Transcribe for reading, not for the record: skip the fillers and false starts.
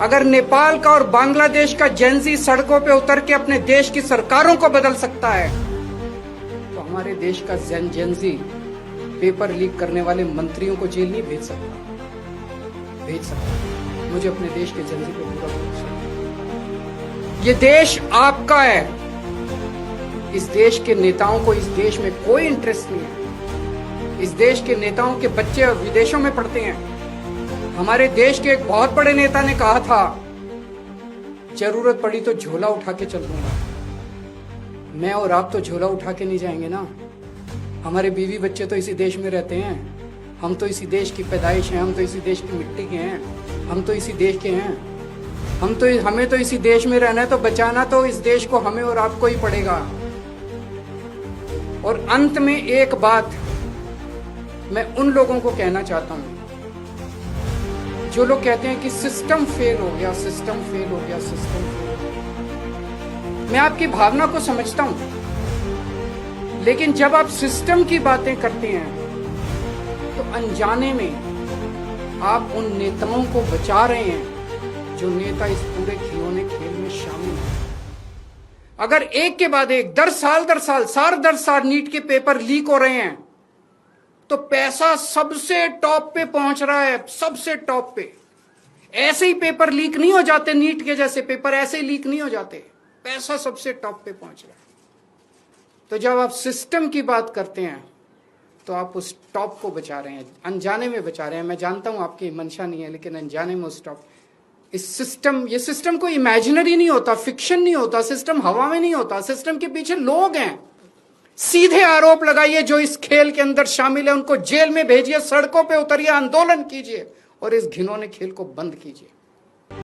अगर नेपाल का और बांग्लादेश का जेनजी सड़कों पे उतर के अपने देश की सरकारों को बदल सकता है, तो हमारे देश का जेनजी पेपर लीक करने वाले मंत्रियों को जेल नहीं भेज सकता। मुझे अपने देश के जेनजी पे पूरा भरोसा है। ये देश आपका है। इस देश के नेताओं को इस देश में कोई इंटरेस्ट नहीं है। इस देश के नेताओं के बच्चे विदेशों में पढ़ते हैं। हमारे देश के एक बहुत बड़े नेता ने कहा था, जरूरत पड़ी तो झोला उठा के चल दूंगा। मैं और आप तो झोला उठा के नहीं जाएंगे ना। हमारे बीवी बच्चे तो इसी देश में रहते हैं। हम तो इसी देश की पैदाइश हैं। हम तो इसी देश की मिट्टी के हैं। हम तो इसी देश के हैं। हमें तो इसी देश में रहना है, तो बचाना तो इस देश को हमें और आपको ही पड़ेगा। और अंत में एक बात मैं उन लोगों को कहना चाहता हूं जो लोग कहते हैं कि सिस्टम फेल हो गया, सिस्टम फेल हो गया, सिस्टम फेल हो गया। मैं आपकी भावना को समझता हूं, लेकिन जब आप सिस्टम की बातें करते हैं तो अनजाने में आप उन नेताओं को बचा रहे हैं जो नेता इस पूरे खिलौने खेल में शामिल हैं। अगर एक के बाद एक दर साल नीट के पेपर लीक हो रहे हैं, तो पैसा सबसे टॉप पे पहुंच रहा है, सबसे टॉप पे। ऐसे ही पेपर लीक नहीं हो जाते, नीट के जैसे पेपर ऐसे ही लीक नहीं हो जाते। पैसा सबसे टॉप पे पहुंच रहा है। तो जब आप सिस्टम की बात करते हैं तो आप उस टॉप को बचा रहे हैं, अनजाने में बचा रहे हैं। मैं जानता हूं आपकी मंशा नहीं है, लेकिन अनजाने में उस टॉप, ये सिस्टम कोई इमेजिनरी नहीं होता, फिक्शन नहीं होता, सिस्टम हवा में नहीं होता। सिस्टम के पीछे लोग हैं। सीधे आरोप लगाइए जो इस खेल के अंदर शामिल है, उनको जेल में भेजिए, सड़कों पे उतरिए, आंदोलन कीजिए और इस घिनौने खेल को बंद कीजिए।